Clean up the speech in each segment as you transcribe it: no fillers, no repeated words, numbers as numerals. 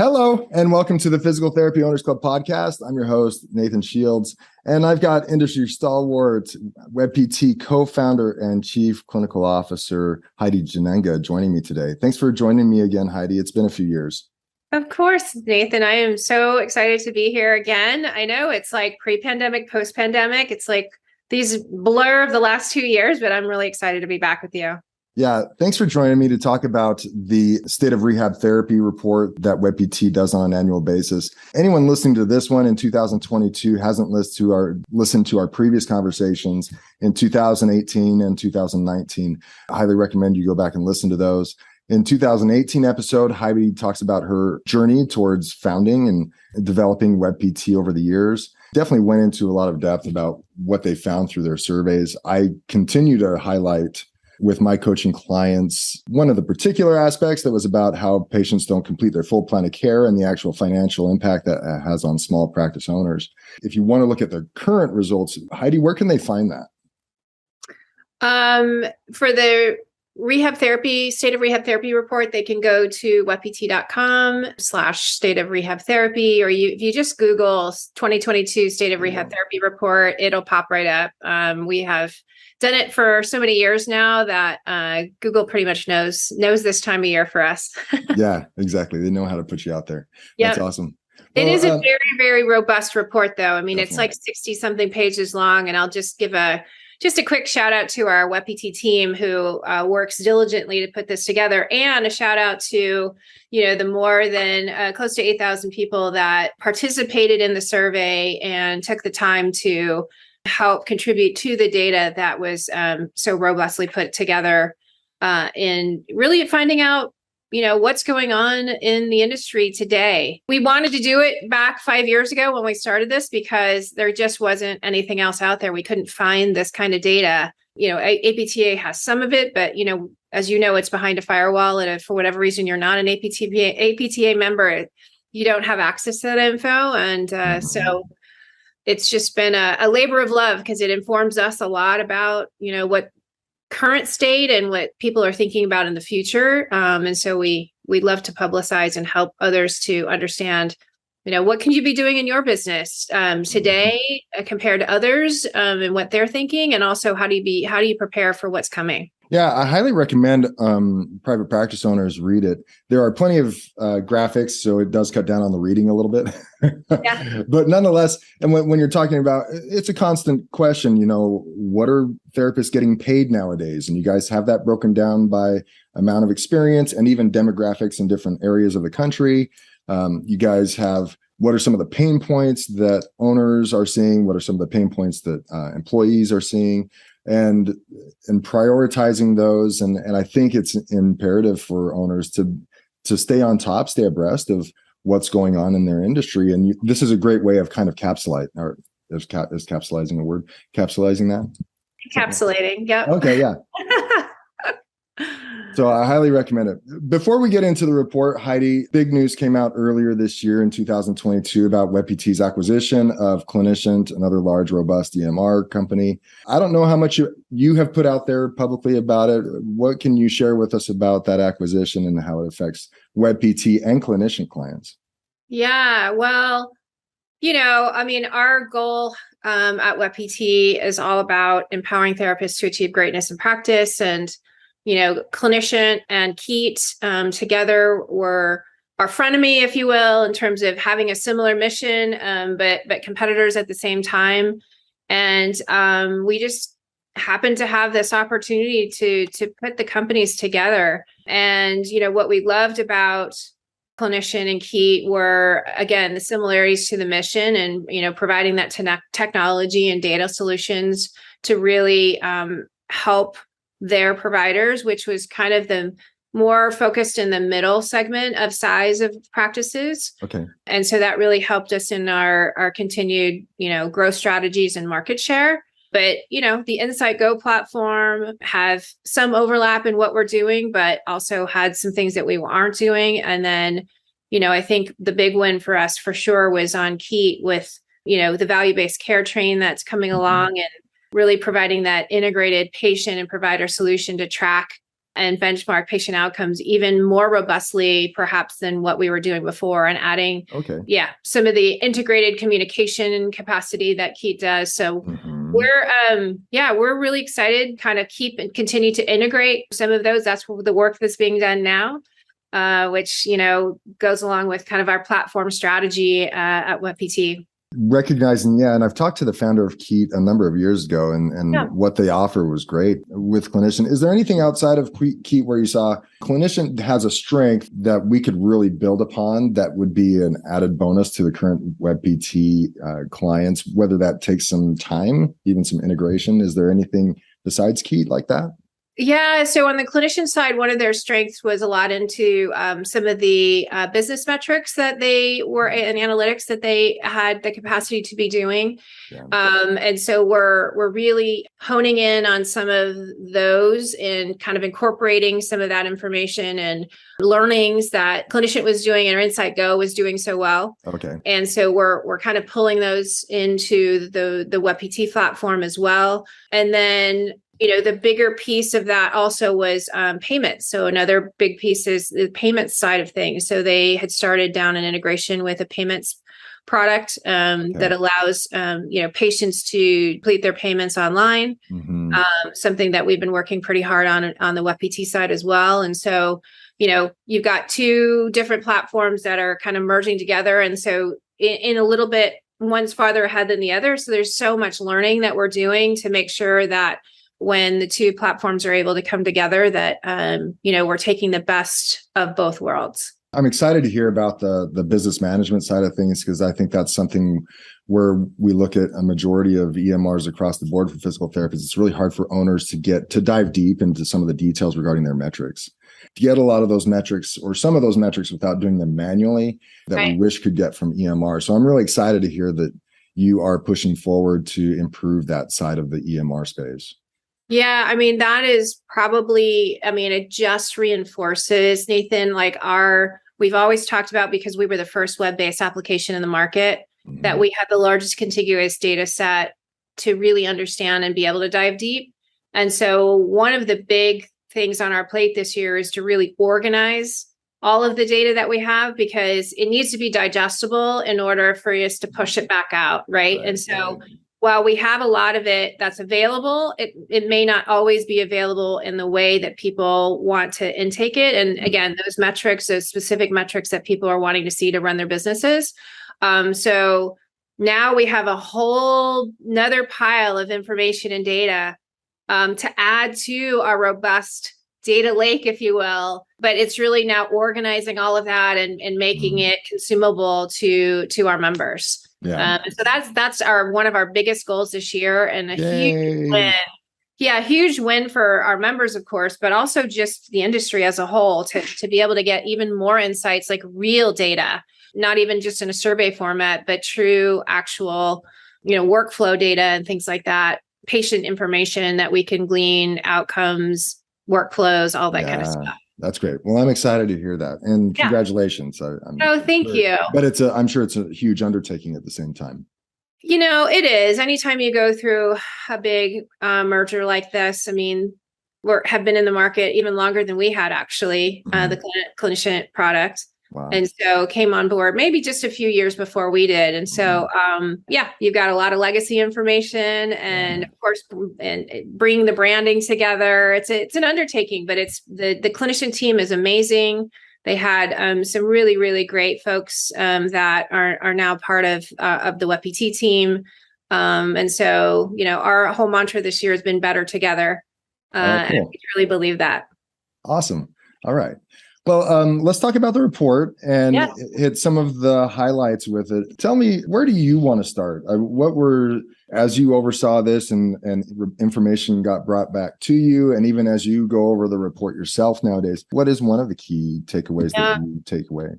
Hello, and welcome to the Physical Therapy Owners Club podcast. I'm your host, Nathan Shields, and I've got industry stalwart, WebPT co-founder and chief clinical officer, Heidi Jannenga, joining me today. Thanks for joining me again, Heidi. It's been a few years. Of course, Nathan. I am so excited to be here again. I know it's like pre-pandemic, post-pandemic. It's like these blur of the last 2 years, but I'm really excited to be back with you. Yeah, thanks for joining me to talk about the State of Rehab Therapy report that WebPT does on an annual basis. Anyone listening to this one in 2022 hasn't listened to our previous conversations in 2018 and 2019. I highly recommend you go back and listen to those. In 2018 episode, Heidi talks about her journey towards founding and developing WebPT over the years. Definitely went into a lot of depth about what they found through their surveys. I continue to highlight with my coaching clients one of the particular aspects that was about how patients don't complete their full plan of care and the actual financial impact that has on small practice owners. If you want to look at the current results, Heidi, where can they find that? For the Rehab Therapy, State of Rehab Therapy report, they can go to webpt.com/state of rehab therapy, or if you just Google 2022 State of Rehab Therapy report, it'll pop right up. We have done it for so many years now that Google pretty much knows this time of year for us. Yeah, exactly. They know how to put you out there. Yep. That's awesome. It is a very, very robust report, though. I mean, definitely. It's like 60 something pages long, and I'll just give a quick shout out to our WebPT team who works diligently to put this together, and a shout out to, the more than close to 8,000 people that participated in the survey and took the time to help contribute to the data that was so robustly put together in really finding out, what's going on in the industry today. We wanted to do it back 5 years ago when we started this because there just wasn't anything else out there. We couldn't find this kind of data. APTA has some of it, but, as you know, it's behind a firewall. And if for whatever reason you're not an APTA member, you don't have access to that info. And so it's just been a labor of love because it informs us a lot about, what current state and what people are thinking about in the future. And so we love to publicize and help others to understand, what can you be doing in your business today compared to others and what they're thinking, and also how do you prepare for what's coming? Yeah, I highly recommend private practice owners read it. There are plenty of graphics, so it does cut down on the reading a little bit. Yeah. But nonetheless, and when you're talking about, it's a constant question, what are therapists getting paid nowadays? And you guys have that broken down by amount of experience and even demographics in different areas of the country. You guys have, what are some of the pain points that owners are seeing? What are some of the pain points that employees are seeing? And prioritizing those. And I think it's imperative for owners to stay on top, stay abreast of what's going on in their industry. And this is a great way of kind of capsulizing, or is capsulizing a word? Capsulizing that? Encapsulating, yep. Okay, yeah. So I highly recommend it. Before we get into the report, Heidi, big news came out earlier this year in 2022 about WebPT's acquisition of Clinician, another large, robust EMR company. I don't know how much you have put out there publicly about it. What can you share with us about that acquisition and how it affects WebPT and Clinician clients? Yeah, well, our goal at WebPT is all about empowering therapists to achieve greatness in practice. And Clinician and Keat together are frenemy, if you will, in terms of having a similar mission, but competitors at the same time. And we just happened to have this opportunity to put the companies together. And what we loved about Clinician and Keat were, again, the similarities to the mission and providing that technology and data solutions to really help their providers, which was kind of the more focused in the middle segment of size of practices. Okay. And so that really helped us in our continued, growth strategies and market share. But, the Insight Go platform have some overlap in what we're doing, but also had some things that we aren't doing. And then, I think the big win for us for sure was on Keat with, the value-based care train that's coming along and really providing that integrated patient and provider solution to track and benchmark patient outcomes even more robustly, perhaps, than what we were doing before, and adding, some of the integrated communication capacity that Keat does. So we're really excited, kind of keep and continue to integrate some of those. That's the work that's being done now, which, goes along with kind of our platform strategy at WebPT. Recognizing, and I've talked to the founder of Keat a number of years ago, and what they offer was great with clinician. Is there anything outside of Keat where you saw clinician has a strength that we could really build upon that would be an added bonus to the current WebPT clients, whether that takes some time, even some integration? Is there anything besides Keat like that? Yeah. So on the clinician side, one of their strengths was a lot into some of the business metrics that they were, and analytics that they had the capacity to be doing. And so we're really honing in on some of those and kind of incorporating some of that information and learnings that Clinician was doing and Insight Go was doing so well. And so we're kind of pulling those into the WebPT platform as well. And then the bigger piece of that also was payments. So another big piece is the payments side of things. So they had started down an integration with a payments product that allows patients to complete their payments online. Something that we've been working pretty hard on the WebPT side as well. And so you've got two different platforms that are kind of merging together. And so in a little bit, one's farther ahead than the other. So there's so much learning that we're doing to make sure that when the two platforms are able to come together, that, we're taking the best of both worlds. I'm excited to hear about the business management side of things, because I think that's something where we look at a majority of EMRs across the board for physical therapists. It's really hard for owners to dive deep into some of the details regarding their metrics. To get a lot of those metrics or some of those metrics without doing them manually that we wish could get from EMR. So I'm really excited to hear that you are pushing forward to improve that side of the EMR space. Yeah, I mean, that is probably, it just reinforces, Nathan, we've always talked about, because we were the first web-based application in the market, that we had the largest contiguous data set to really understand and be able to dive deep. And so one of the big things on our plate this year is to really organize all of the data that we have, because it needs to be digestible in order for us to push it back out, right? And so while we have a lot of it that's available, it may not always be available in the way that people want to intake it. And again, those specific metrics that people are wanting to see to run their businesses. So now we have a whole nother pile of information and data to add to our robust data lake, if you will. But it's really now organizing all of that and making it consumable to our members. So that's one of our biggest goals this year, and a huge win. Yeah, huge win for our members, of course, but also just the industry as a whole to be able to get even more insights, like real data, not even just in a survey format, but true, actual, workflow data and things like that, patient information that we can glean, outcomes, workflows, all that kind of stuff. That's great. Well, I'm excited to hear that, and congratulations. Thank you. But I'm sure it's a huge undertaking at the same time. It is. Anytime you go through a big merger like this, have been in the market even longer than we had, actually, the clinician product. Wow. And so came on board maybe just a few years before we did. And so, you've got a lot of legacy information, and of course, and bringing the branding together. It's an undertaking, but it's the clinician team is amazing. They had some really, really great folks that are now part of the WebPT team. And so, our whole mantra this year has been better together. Cool. And we really believe that. Awesome. All right. Well, let's talk about the report and hit some of the highlights with it. Tell me, where do you want to start? As you oversaw this and information got brought back to you, and even as you go over the report yourself nowadays, what is one of the key takeaways that you take away?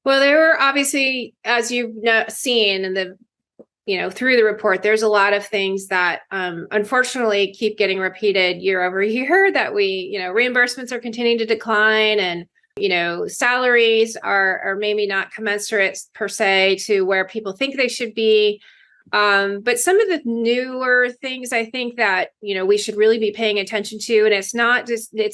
Well, there were obviously, as you've seen in the through the report, there's a lot of things that unfortunately keep getting repeated year over year, that reimbursements are continuing to decline, and salaries are maybe not commensurate per se to where people think they should be. But some of the newer things I think that, we should really be paying attention to, and it's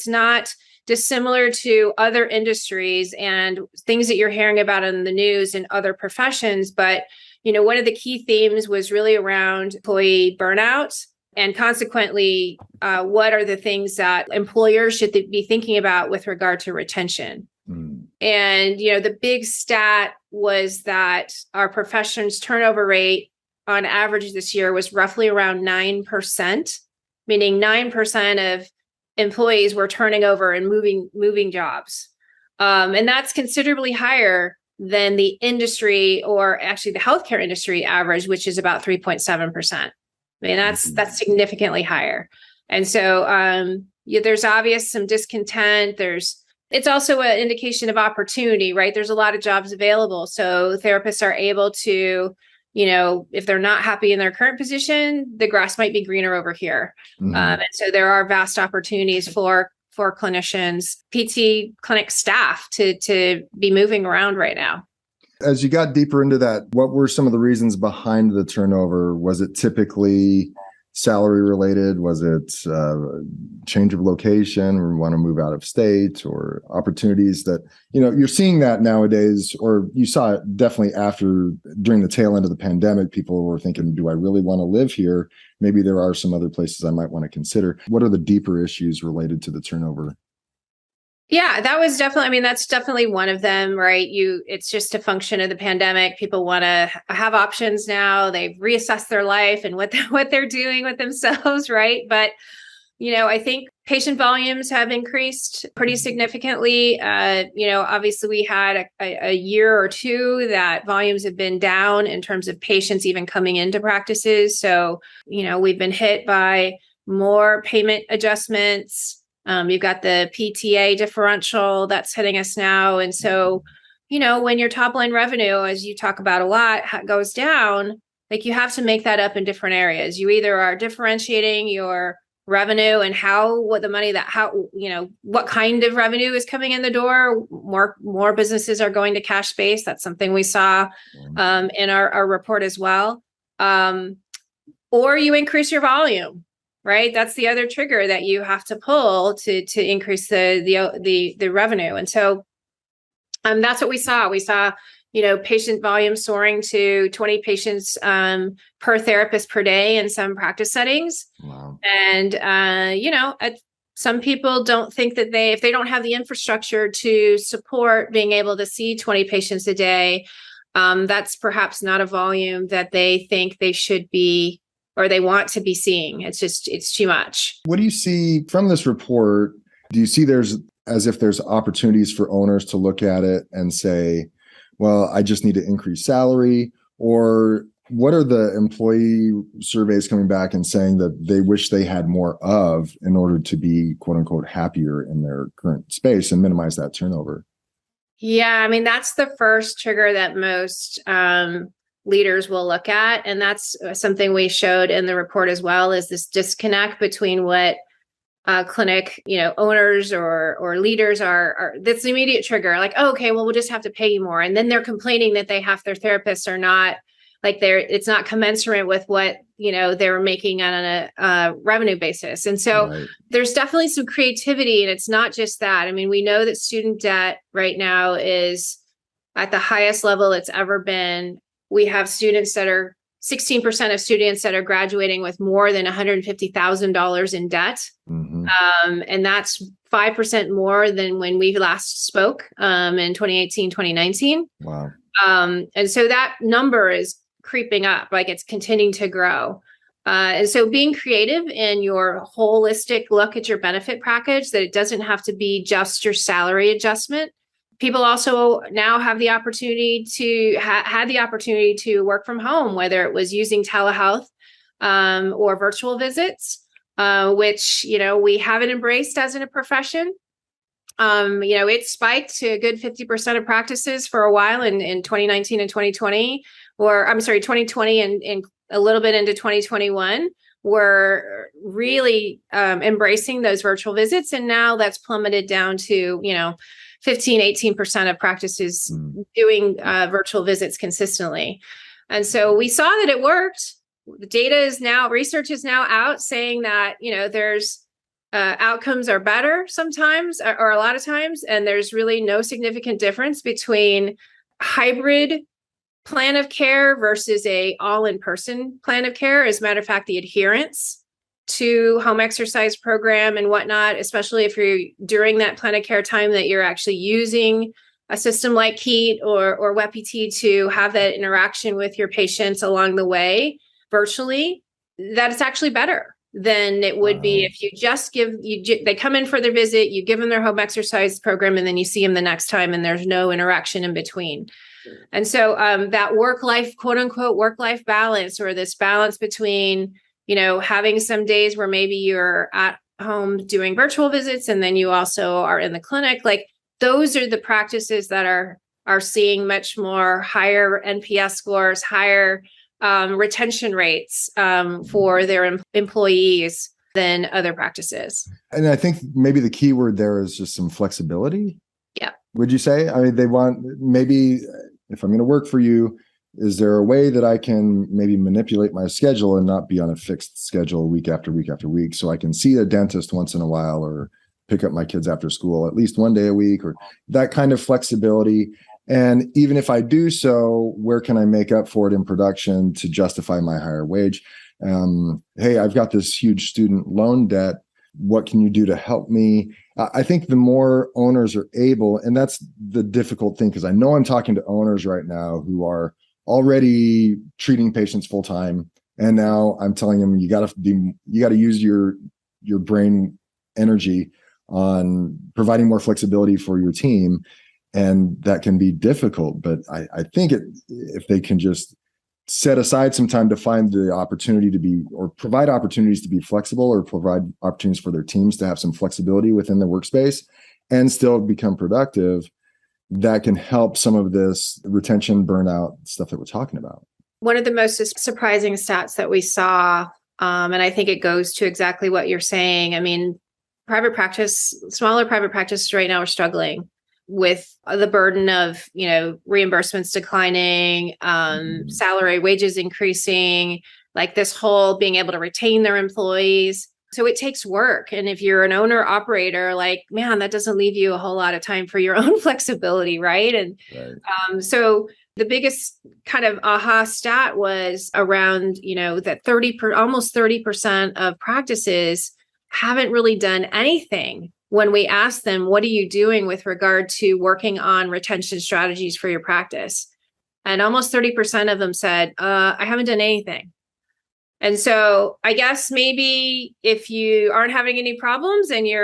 not dissimilar to other industries and things that you're hearing about in the news and other professions. But, one of the key themes was really around employee burnout. And consequently, what are the things that employers should be thinking about with regard to retention? Mm. And, the big stat was that our profession's turnover rate on average this year was roughly around 9%, meaning 9% of employees were turning over and moving jobs. And that's considerably higher than the industry, or actually the healthcare industry average, which is about 3.7%. I mean, that's significantly higher. And so there's obvious some discontent. It's also an indication of opportunity, right? There's a lot of jobs available. So therapists are able to, if they're not happy in their current position, the grass might be greener over here. Mm-hmm. And so there are vast opportunities for clinicians, PT clinic staff to be moving around right now. As you got deeper into that, what were some of the reasons behind the turnover? Was it typically salary related? Was it change of location, or want to move out of state, or opportunities that, you're seeing that nowadays, or you saw it definitely during the tail end of the pandemic? People were thinking, do I really want to live here? Maybe there are some other places I might want to consider. What are the deeper issues related to the turnover? Yeah, that's definitely one of them, right? It's just a function of the pandemic. People want to have options now. They've reassessed their life and what they're doing with themselves, right? But, I think patient volumes have increased pretty significantly. Obviously we had a year or two that volumes have been down in terms of patients even coming into practices. So, we've been hit by more payment adjustments. You've got the PTA differential that's hitting us now. And so, when your top line revenue, as you talk about a lot, goes down, like you have to make that up in different areas. You either are differentiating your revenue and what kind of revenue is coming in the door. More businesses are going to cash based. That's something we saw in our report as well. Or you increase your volume. Right. That's the other trigger that you have to pull to increase the revenue. And so that's what we saw. We saw, patient volume soaring to 20 patients per therapist per day in some practice settings. Wow. And, some people don't think that if they don't have the infrastructure to support being able to see 20 patients a day, that's perhaps not a volume that they think they should be, or they want to be seeing. It's too much. What do you see from this report? Do you see there's opportunities for owners to look at it and say, well, I just need to increase salary? Or what are the employee surveys coming back and saying that they wish they had more of in order to be, quote unquote, happier in their current space and minimize that turnover? Yeah, that's the first trigger that most leaders will look at. And that's something we showed in the report as well, is this disconnect between what clinic, owners or leaders are. That's the immediate trigger. Like, oh, okay, well, we'll just have to pay you more. And then they're complaining that their therapists are not it's not commensurate with what, they're making on a revenue basis. And so There's definitely some creativity, and it's not just that. We know that student debt right now is at the highest level it's ever been. We have 16% of students that are graduating with more than $150,000 in debt. Mm-hmm. And that's 5% more than when we last spoke in 2018, 2019. Wow. And so that number is creeping up, like it's continuing to grow. And so being creative in your holistic look at your benefit package, that it doesn't have to be just your salary adjustment. People also now have the opportunity had the opportunity to work from home, whether it was using telehealth or virtual visits, which, we haven't embraced as in a profession. It spiked to a good 50% of practices for a while in 2019 and 2020, 2020 and a little bit into 2021. Were really embracing those virtual visits. And now that's plummeted down to, 15, 18% of practices doing virtual visits consistently. And so we saw that it worked. The data is now, research is now out saying that, there's outcomes are better sometimes or a lot of times, and there's really no significant difference between hybrid plan of care versus a all-in-person plan of care. As a matter of fact, the adherence to home exercise program and whatnot, especially if you're during that plan of care time that you're actually using a system like Keat or WebPT to have that interaction with your patients along the way virtually, that it's actually better than it would be if you just they come in for their visit, you give them their home exercise program, and then you see them the next time and there's no interaction in between. And so that work-life, quote unquote, work-life balance, or this balance between, having some days where maybe you're at home doing virtual visits and then you also are in the clinic, like those are the practices that are seeing much more higher NPS scores, higher retention rates for their employees than other practices. And I think maybe the key word there is just some flexibility. Yeah. Would you say? I mean, they want, maybe if I'm going to work for you, is there a way that I can maybe manipulate my schedule and not be on a fixed schedule week after week after week, so I can see a dentist once in a while or pick up my kids after school at least one day a week, or that kind of flexibility? And even if I do so, where can I make up for it in production to justify my higher wage? Hey, I've got this huge student loan debt. What can you do to help me? I think the more owners are able, and that's the difficult thing, because I know I'm talking to owners right now who are already treating patients full time, and now I'm telling them you got to use your brain energy on providing more flexibility for your team, and that can be difficult. But I think if they can just set aside some time to find the opportunity to be, or provide opportunities to be flexible, or provide opportunities for their teams to have some flexibility within the workspace and still become productive, that can help some of this retention, burnout stuff that we're talking about. One of the most surprising stats that we saw, and I think it goes to exactly what you're saying. I mean, smaller private practices right now are struggling with the burden of, reimbursements declining, salary, wages increasing, like this whole being able to retain their employees. So it takes work. And if you're an owner operator, like, man, that doesn't leave you a whole lot of time for your own flexibility, right? And right. So the biggest kind of aha stat was around, that almost 30% of practices haven't really done anything when we asked them, what are you doing with regard to working on retention strategies for your practice? And almost 30% of them said, I haven't done anything. And so I guess maybe if you aren't having any problems and you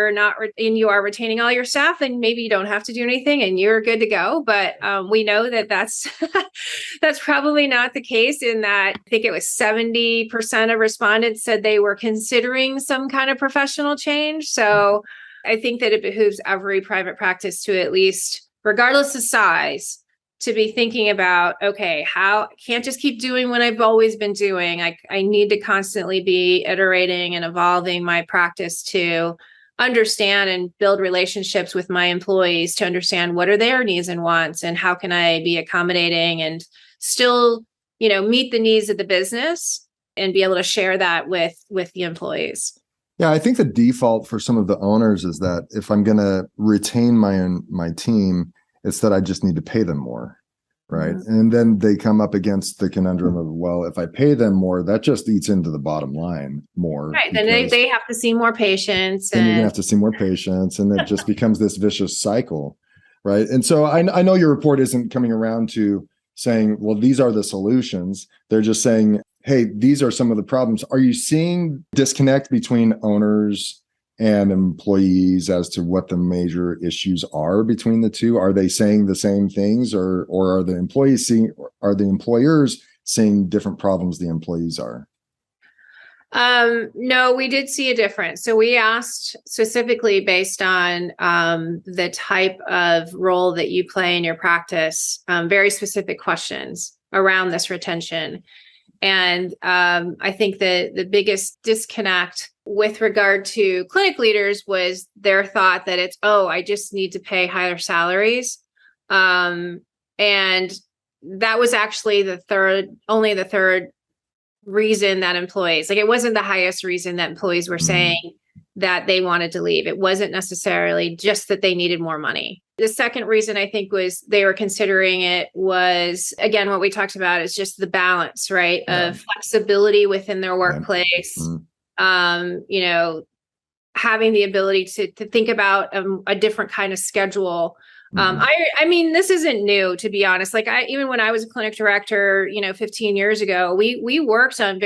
are retaining all your staff, then maybe you don't have to do anything and you're good to go. But we know that that's probably not the case, in that I think it was 70% of respondents said they were considering some kind of professional change. So I think that it behooves every private practice to, at least, regardless of size, to be thinking about, okay, how can't just keep doing what I've always been doing. I need to constantly be iterating and evolving my practice to understand and build relationships with my employees, to understand what are their needs and wants, and how can I be accommodating and still, meet the needs of the business and be able to share that with the employees. Yeah, I think the default for some of the owners is that if I'm going to retain my team, it's that I just need to pay them more, right? Mm-hmm. And then they come up against the conundrum of, well, if I pay them more, that just eats into the bottom line more. Right. Then they have to see more patients. Then you're going to have to see more patients, and it just becomes this vicious cycle, right? And so I know your report isn't coming around to saying, well, these are the solutions. They're just saying, hey, these are some of the problems. Are you seeing disconnect between owners and employees as to what the major issues are between the two? Are they saying the same things, or are the employers seeing different problems the employees are? No, we did see a difference. So we asked specifically based on the type of role that you play in your practice, very specific questions around this retention. And I think the biggest disconnect with regard to clinic leaders was their thought that it's, I just need to pay higher salaries. And that was actually only the third reason that employees, like, it wasn't the highest reason that employees were saying that they wanted to leave. It wasn't necessarily just that they needed more money. The second reason I think was they were considering it was, again, what we talked about is just the balance, right? Of flexibility within their workplace, you know, having the ability to think about a different kind of schedule. I mean, this isn't new, to be honest. Like, even when I was a clinic director, you know, 15 years ago, we worked on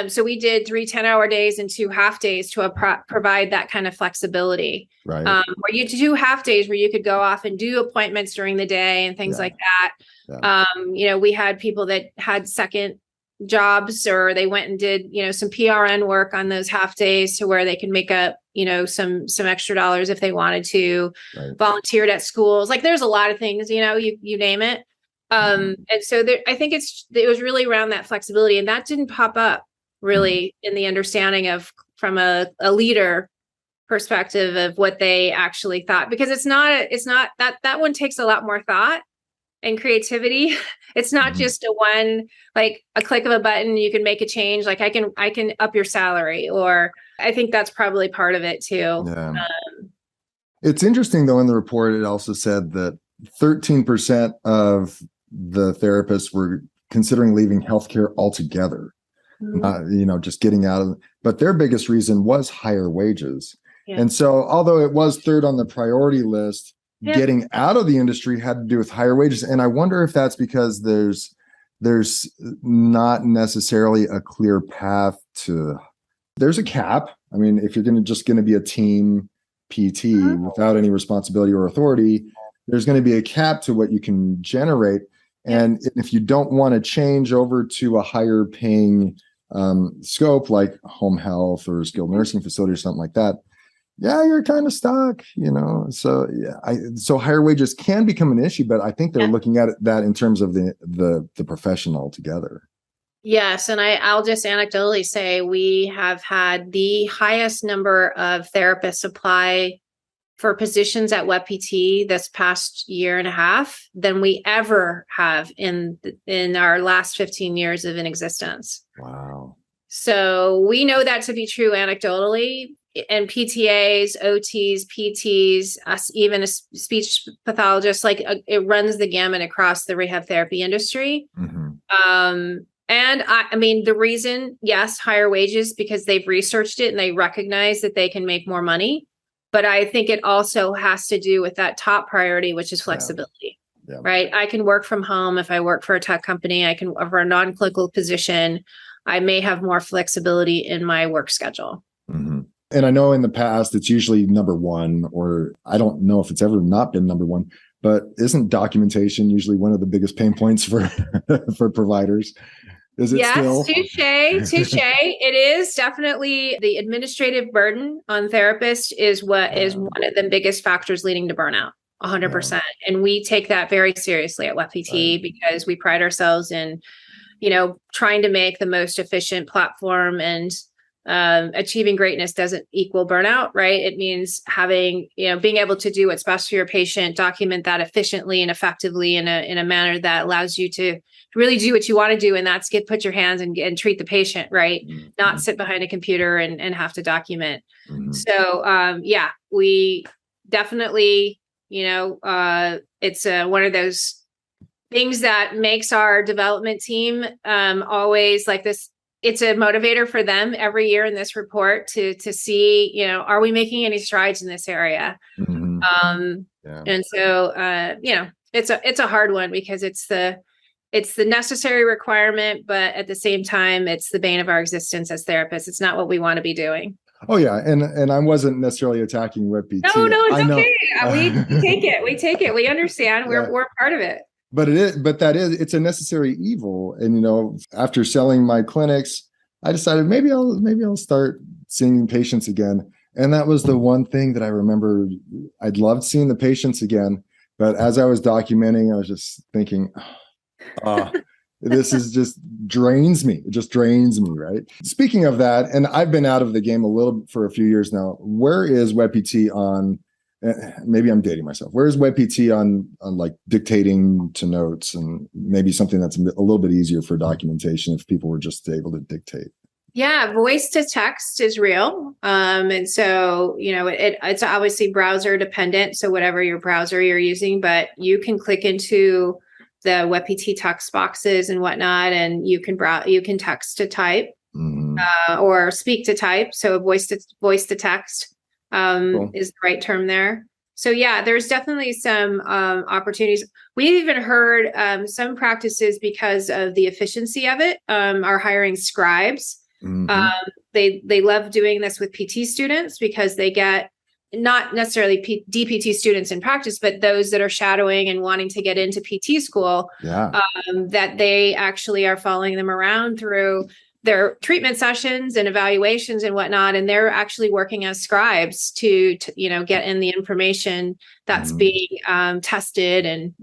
so we did 3 10-hour days and 2 half days to provide that kind of flexibility. Right. Where you do half days where you could go off and do appointments during the day and things like that. You know, we had people that had second jobs, or they went and did, you know, some PRN work on those half days to where they could make up, you know, some extra dollars if they wanted to. Volunteered at schools. Like, there's a lot of things, you know, you name it. And so I think it was really around that flexibility, and that didn't pop up really in the understanding of, from a leader perspective, of what they actually thought, because it's not that one takes a lot more thought and creativity. It's not just like a click of a button, you can make a change. Like, I can up your salary, or I think that's probably part of it too. It's interesting though, in the report, it also said that 13% of the therapists were considering leaving healthcare altogether. You know, just getting out of, but their biggest reason was higher wages. And so, although it was third on the priority list, getting out of the industry had to do with higher wages. And I wonder if that's because there's not necessarily a clear path to, there's a cap. I mean, if you're going to be a team PT without any responsibility or authority, there's going to be a cap to what you can generate. And if you don't want to change over to a higher paying scope, like home health or skilled nursing facility or something like that, you're kind of stuck, you know. So so higher wages can become an issue, but I think they're looking at that in terms of the profession altogether. Yes, and I'll just anecdotally say we have had the highest number of therapists apply for positions at WebPT this past year and a half than we ever have in our last 15 years of an existence. Wow. So we know that to be true anecdotally, and PTAs, OTs, PTs, even a speech pathologist, like it runs the gamut across the rehab therapy industry. And I mean, the reason, yes, higher wages, because they've researched it and they recognize that they can make more money. But I think it also has to do with that top priority, which is flexibility, right? I can work from home. If I work for a tech company, I can, for a non-clinical position, I may have more flexibility in my work schedule. And I know in the past, it's usually number one, or I don't know if it's ever not been number one, but isn't documentation usually one of the biggest pain points for providers? Is it still? Touche. It is definitely the administrative burden on therapists is what is one of the biggest factors leading to burnout, 100%. And we take that very seriously at WebPT because we pride ourselves in, you know, trying to make the most efficient platform, and achieving greatness doesn't equal burnout, right? It means having, you know, being able to do what's best for your patient, document that efficiently and effectively in a manner that allows you to really do what you want to do. And that's put your hands and treat the patient, right? Not sit behind a computer and have to document. So, we definitely, you know, it's one of those things that makes our development team always like this. It's a motivator for them every year in this report to see, you know, are we making any strides in this area? And so, you know, it's a hard one because it's the necessary requirement, but at the same time, it's the bane of our existence as therapists. It's not what we want to be doing. Oh yeah, and I wasn't necessarily attacking WebPT. No, it's okay. We take it. We take it. We understand. We're part of it. But it's a necessary evil. And, you know, after selling my clinics, I decided maybe I'll start seeing patients again. And that was the one thing that I remember. I'd loved seeing the patients again. But as I was documenting, I was just thinking, this is just drains me. It just drains me, right? Speaking of that, and I've been out of the game a little for a few years now, where is WebPT on maybe I'm dating myself. Where's WebPT on like dictating to notes, and maybe something that's a little bit easier for documentation if people were just able to dictate? Yeah, voice to text is real. And so, it's obviously browser dependent. So whatever your browser you're using, but you can click into the WebPT text boxes and whatnot, and you can text to type, or speak to type. So voice to text cool. Is the right term there. So yeah, there's definitely some opportunities. We've even heard some practices, because of the efficiency of it, are hiring scribes. They love doing this with PT students, because they get not necessarily DPT students in practice, but those that are shadowing and wanting to get into PT school, that they actually are following them around through their treatment sessions and evaluations and whatnot. And they're actually working as scribes to get in the information that's being tested, and,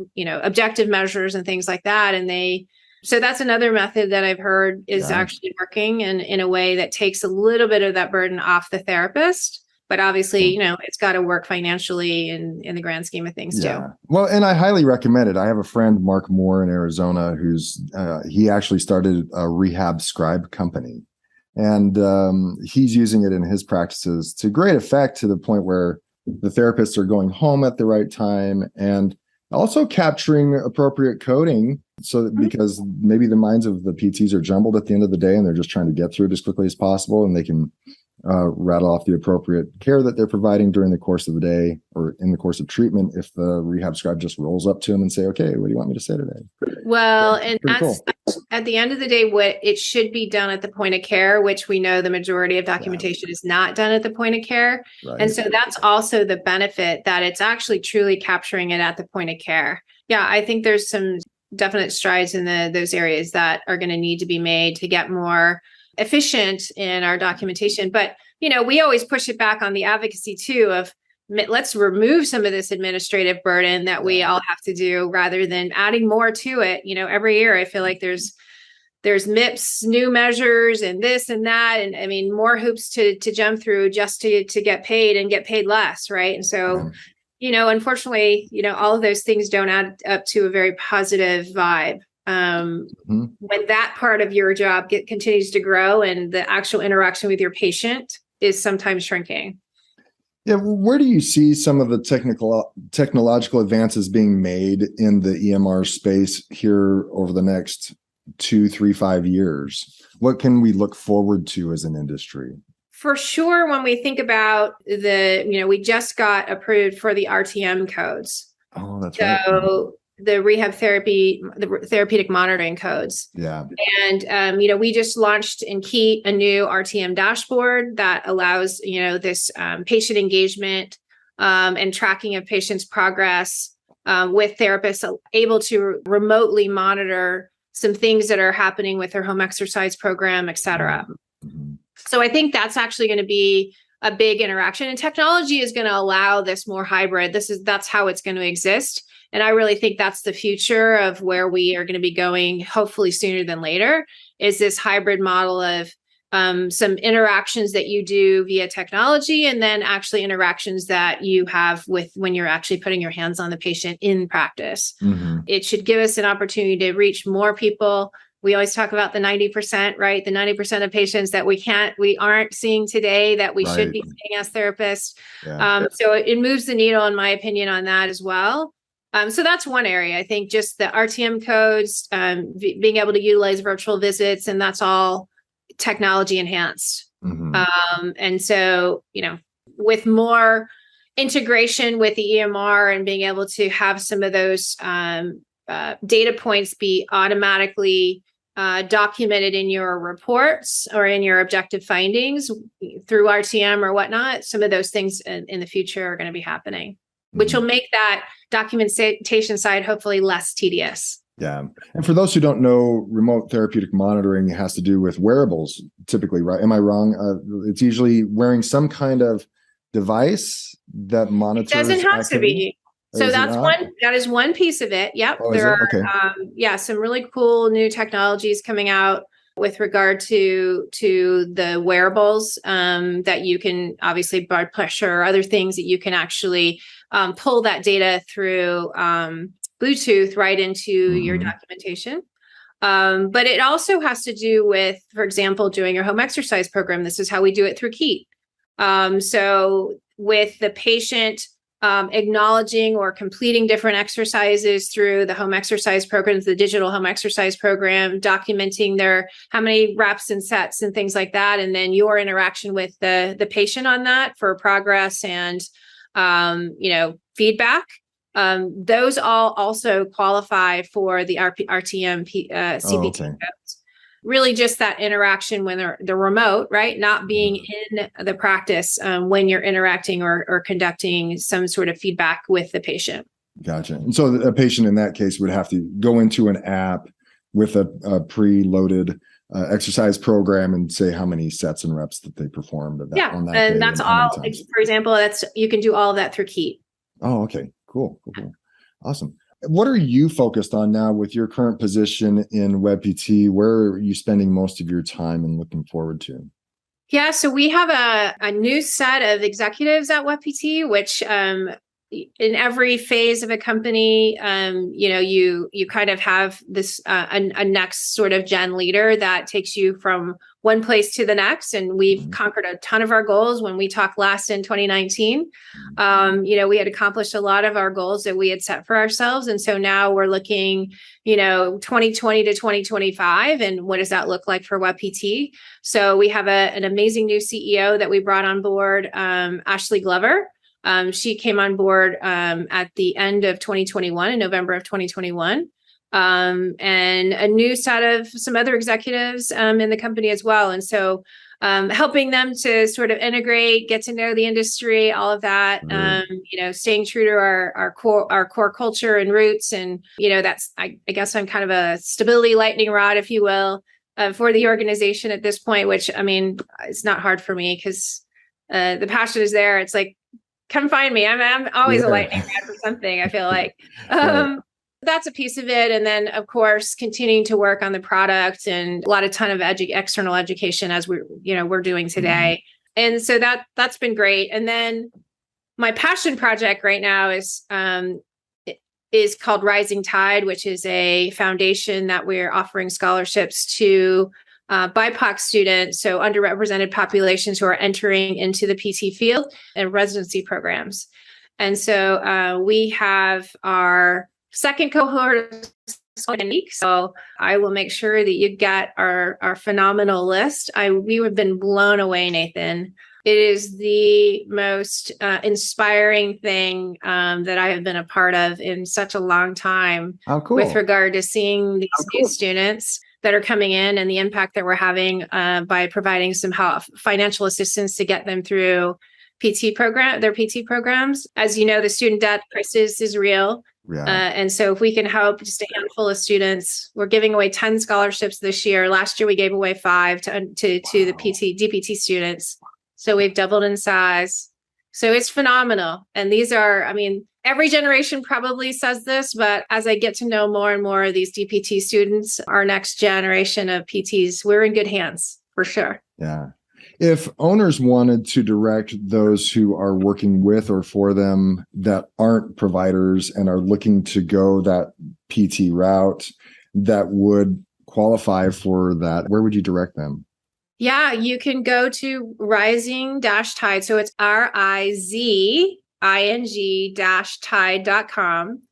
objective measures and things like that. And so that's another method that I've heard is actually working in a way that takes a little bit of that burden off the therapist. But obviously, it's got to work financially in the grand scheme of things too. Well, and I highly recommend it. I have a friend, Mark Moore in Arizona, who's he actually started a rehab scribe company, and he's using it in his practices to great effect, to the point where the therapists are going home at the right time, and also capturing appropriate coding. So that, because maybe the minds of the PTs are jumbled at the end of the day, and they're just trying to get through it as quickly as possible, and they can rattle off the appropriate care that they're providing during the course of the day or in the course of treatment, if the rehab scribe just rolls up to them and say, okay, what do you want me to say today? Well, and that's at the end of the day, what it should be done at the point of care, which we know the majority of documentation is not done at the point of care. And so that's also the benefit, that it's actually truly capturing it at the point of care. Yeah, I think there's some definite strides in those areas that are going to need to be made to get more efficient in our documentation. But, we always push it back on the advocacy too, of let's remove some of this administrative burden that we all have to do, rather than adding more to it. Every year I feel like there's MIPS, new measures, and this and that. And I mean, more hoops to jump through just to get paid, and get paid less. Right. And so, unfortunately, all of those things don't add up to a very positive vibe. When that part of your job continues to grow, and the actual interaction with your patient is sometimes shrinking. Yeah, where do you see some of the technological advances being made in the EMR space here over the next 2, 3, 5 years? What can we look forward to as an industry? For sure, when we think about we just got approved for the RTM codes. Oh, that's right. So the rehab therapy, the therapeutic monitoring codes. Yeah. And, we just launched in Keat a new RTM dashboard that allows, this patient engagement and tracking of patients' progress with therapists able to remotely monitor some things that are happening with their home exercise program, et cetera. So I think that's actually going to be a big interaction, and technology is going to allow this more hybrid. That's how it's going to exist. And I really think that's the future of where we are going to be going, hopefully sooner than later, is this hybrid model of some interactions that you do via technology, and then actually interactions that you have with when you're actually putting your hands on the patient in practice. It should give us an opportunity to reach more people. We always talk about the 90%, right? The 90% of patients that we aren't seeing today that we should be seeing as therapists. So it moves the needle, in my opinion, on that as well. So that's one area. I think just the RTM codes, being able to utilize virtual visits, and that's all technology enhanced. And so, with more integration with the EMR and being able to have some of those data points be automatically documented in your reports or in your objective findings through RTM or whatnot, some of those things in the future are going to be happening, which will make that documentation side hopefully less tedious. Yeah. And for those who don't know, remote therapeutic monitoring has to do with wearables typically, right? Am I wrong? It's usually wearing some kind of device that monitors. It doesn't have activity. To be. So that is one piece of it. Yep. There are, some really cool new technologies coming out with regard to the wearables that you can, obviously blood pressure or other things that you can actually pull that data through Bluetooth right into your documentation. But it also has to do with, for example, doing your home exercise program. This is how we do it through Keat. So with the patient acknowledging or completing different exercises through the home exercise programs, the digital home exercise program, documenting their how many reps and sets and things like that, and then your interaction with the patient on that for progress and feedback. Those all also qualify for the RTM CPT codes. Really just that interaction when they're remote, right? Not being in the practice when you're interacting or conducting some sort of feedback with the patient. Gotcha. And so a patient in that case would have to go into an app with a preloaded exercise program and say how many sets and reps that they performed. On that and day that's all. For example, you can do all of that through Keat. Oh, okay. Cool. Awesome. What are you focused on now with your current position in WebPT? Where are you spending most of your time and looking forward to? Yeah, so we have a new set of executives at WebPT, which in every phase of a company, you kind of have this a next sort of gen leader that takes you from one place to the next. And we've conquered a ton of our goals. When we talked last in 2019, we had accomplished a lot of our goals that we had set for ourselves. And so now we're looking, 2020 to 2025. And what does that look like for WebPT? So we have an amazing new CEO that we brought on board, Ashley Glover. She came on board at the end of 2021, in November of 2021. And a new set of some other executives in the company as well. And so helping them to sort of integrate, get to know the industry, all of that, staying true to our core culture and roots. And, that's, I guess I'm kind of a stability lightning rod, if you will, for the organization at this point, which, I mean, it's not hard for me because the passion is there. It's like, come find me. I'm always a lightning rod for something, I feel like. That's a piece of it. And then, of course, continuing to work on the product and a ton of external education as we're doing today. And so that's been great. And then my passion project right now is called Rising Tide, which is a foundation that we're offering scholarships to BIPOC students, so underrepresented populations who are entering into the PT field and residency programs. And so we have our second cohort week. So I will make sure that you get our phenomenal list. We have been blown away, Nathan. It is the most inspiring thing that I have been a part of in such a long time. Oh, cool. With regard to seeing these new students that are coming in and the impact that we're having by providing some financial assistance to get them through their PT programs. As you know, the student debt crisis is real. Yeah. And so if we can help just a handful of students, we're giving away 10 scholarships this year. Last year, we gave away 5 to the DPT students. So we've doubled in size. So it's phenomenal. And these are, every generation probably says this, but as I get to know more and more of these DPT students, our next generation of PTs, we're in good hands for sure. Yeah. If owners wanted to direct those who are working with or for them that aren't providers and are looking to go that PT route that would qualify for that, where would you direct them? Yeah, you can go to rising-tide. So it's RIZING-tide.com.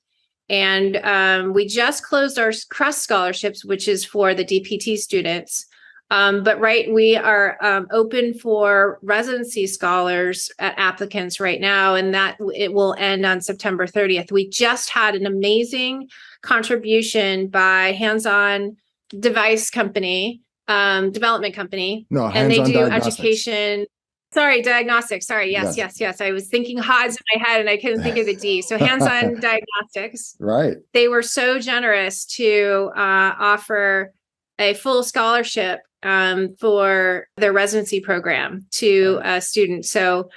And we just closed our CRUST scholarships, which is for the DPT students. But we are open for residency scholars applicants right now, and that it will end on September 30th. We just had an amazing contribution by Hands-On Device Company, development company. No, and they do diagnostics. Education. Sorry, diagnostics. Sorry. Yes. I was thinking HODs in my head and I couldn't think of the D. So Hands-On Diagnostics. Right. They were so generous to offer a full scholarship for their residency program to students. So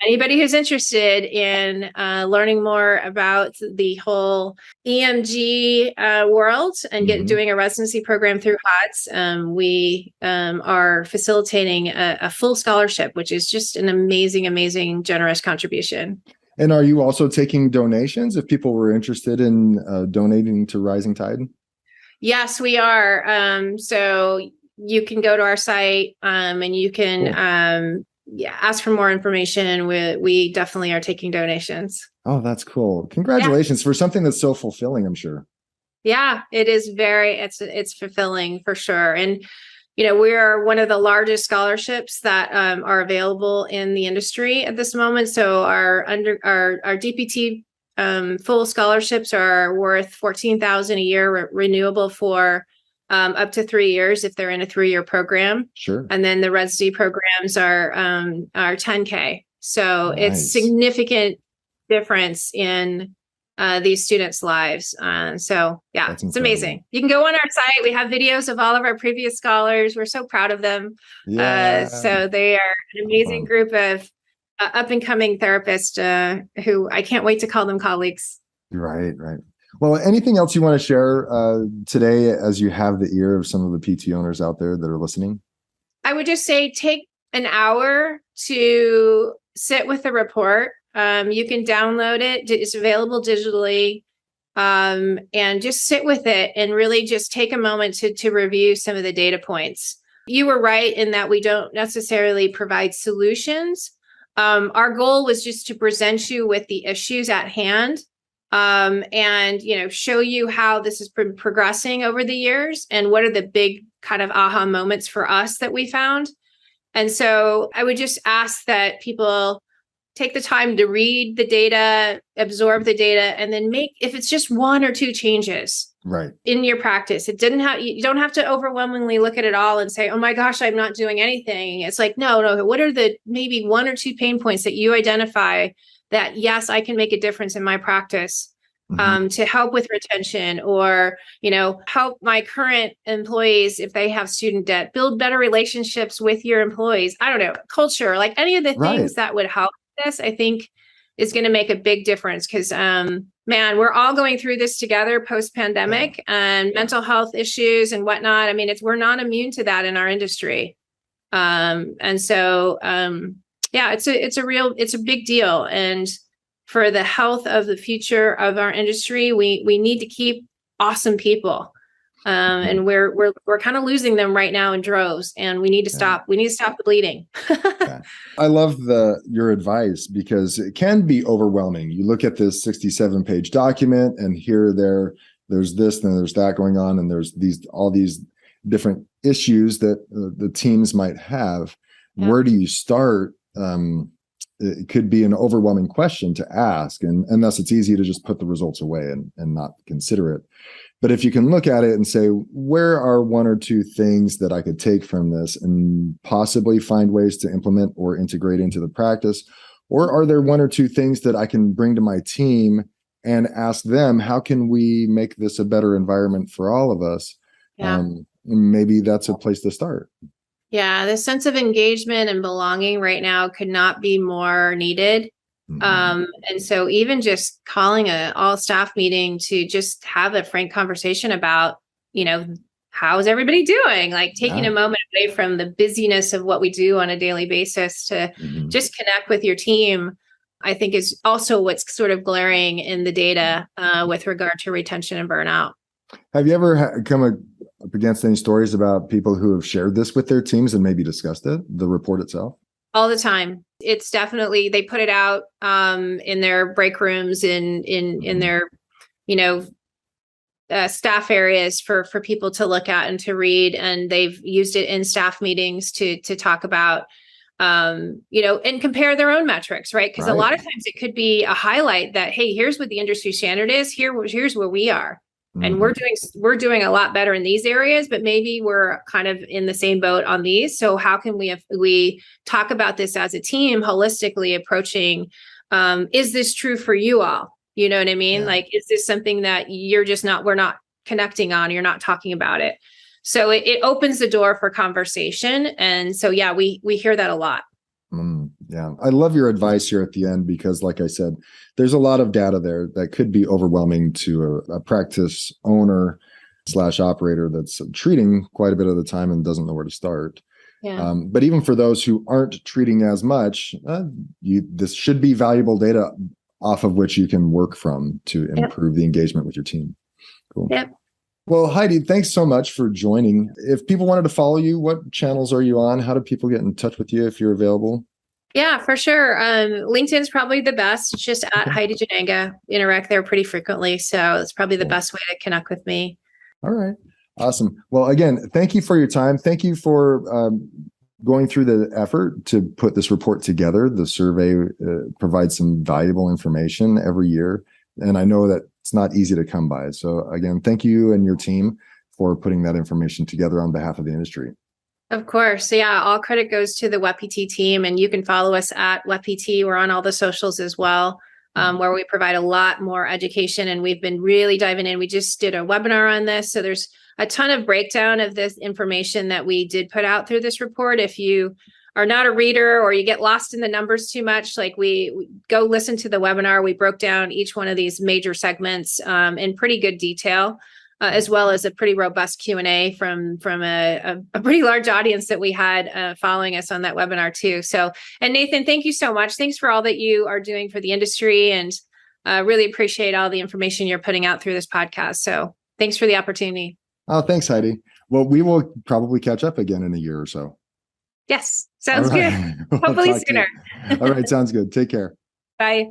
anybody who's interested in learning more about the whole EMG world and doing a residency program through HOTS, we are facilitating a full scholarship, which is just an amazing, amazing, generous contribution. And are you also taking donations if people were interested in donating to Rising Tide? Yes, we are. So you can go to our site and you can ask for more information. We definitely are taking donations. Oh, that's cool. Congratulations for something that's so fulfilling, I'm sure. Yeah, it is it's fulfilling for sure. And we are one of the largest scholarships that are available in the industry at this moment. So our DPT full scholarships are worth $14,000 a year, renewable for up to 3 years if they're in a 3-year program. Sure. And then the residency programs are $10K. So it's significant difference in these students' lives. It's amazing. You can go on our site. We have videos of all of our previous scholars. We're so proud of them. So they are an amazing group of up and coming therapists who I can't wait to call them colleagues. Right. Well, anything else you want to share today as you have the ear of some of the PT owners out there that are listening? I would just say take an hour to sit with the report. You can download it. It's available digitally. And just sit with it and really just take a moment to review some of the data points. You were right in that we don't necessarily provide solutions. Our goal was just to present you with the issues at hand and show you how this has been progressing over the years and what are the big kind of aha moments for us that we found. And so I would just ask that people take the time to read the data, absorb the data, and then if it's just 1 or 2 changes in your practice. You don't have to overwhelmingly look at it all and say, oh my gosh, I'm not doing anything. It's like, no. What are the maybe 1 or 2 pain points that you identify that, yes, I can make a difference in my practice to help with retention or, help my current employees if they have student debt, build better relationships with your employees. I don't know, culture, like any of the things that would help this, I think is going to make a big difference because, we're all going through this together post-pandemic and mental health issues and whatnot. I mean, we're not immune to that in our industry. It's a big deal. And for the health of the future of our industry, we need to keep awesome people. And we're kind of losing them right now in droves, and we need to stop. We need to stop the bleeding. I love your advice because it can be overwhelming. You look at this 67-page document, and there's this, and there's that going on, and there's all these different issues that the teams might have. Yeah. Where do you start? It could be an overwhelming question to ask, and thus it's easy to just put the results away and not consider it. But if you can look at it and say, where are 1 or 2 things that I could take from this and possibly find ways to implement or integrate into the practice? Or are there 1 or 2 things that I can bring to my team and ask them, how can we make this a better environment for all of us? Yeah. Maybe that's a place to start. Yeah, the sense of engagement and belonging right now could not be more needed. And so even just calling an all staff meeting to just have a frank conversation about, how's everybody doing? Like taking a moment away from the busyness of what we do on a daily basis to just connect with your team, I think is also what's sort of glaring in the data with regard to retention and burnout. Have you ever come up against any stories about people who have shared this with their teams and maybe discussed the report itself? All the time. It's definitely, they put it out in their break rooms, in their, staff areas for people to look at and to read. And they've used it in staff meetings to talk about, and compare their own metrics, right? Because a lot of times it could be a highlight that, hey, here's what the industry standard is. Here's where we are. And we're doing a lot better in these areas, but maybe we're kind of in the same boat on these. So how can we talk about this as a team, holistically approaching, is this true for you all? You know what I mean? Yeah. Like, is this something that we're not connecting on, you're not talking about it. So it opens the door for conversation. And so, yeah, we hear that a lot. Yeah. I love your advice here at the end, because like I said, there's a lot of data there that could be overwhelming to a practice owner / operator that's treating quite a bit of the time and doesn't know where to start. Yeah. But even for those who aren't treating as much, this should be valuable data off of which you can work from to improve the engagement with your team. Cool. Yep. Well, Heidi, thanks so much for joining. If people wanted to follow you, what channels are you on? How do people get in touch with you if you're available? Yeah, for sure. LinkedIn's probably the best. It's just at Heidi Jannenga. Interact there pretty frequently. So it's probably the best way to connect with me. All right. Awesome. Well, again, thank you for your time. Thank you for going through the effort to put this report together. The survey provides some valuable information every year, and I know that it's not easy to come by. So again, thank you and your team for putting that information together on behalf of the industry. Of course. So yeah, all credit goes to the WebPT team, and you can follow us at WebPT. We're on all the socials as well, where we provide a lot more education, and we've been really diving in. We just did a webinar on this. So there's a ton of breakdown of this information that we did put out through this report. If you are not a reader or you get lost in the numbers too much, like we go listen to the webinar. We broke down each one of these major segments in pretty good detail, as well as a pretty robust Q&A from a pretty large audience that we had following us on that webinar too. So, and Nathan, thank you so much. Thanks for all that you are doing for the industry, and really appreciate all the information you're putting out through this podcast. So thanks for the opportunity. Oh, thanks, Heidi. Well, we will probably catch up again in a year or so. Yes, sounds good. Hopefully sooner. All right, sounds good. Take care. Bye.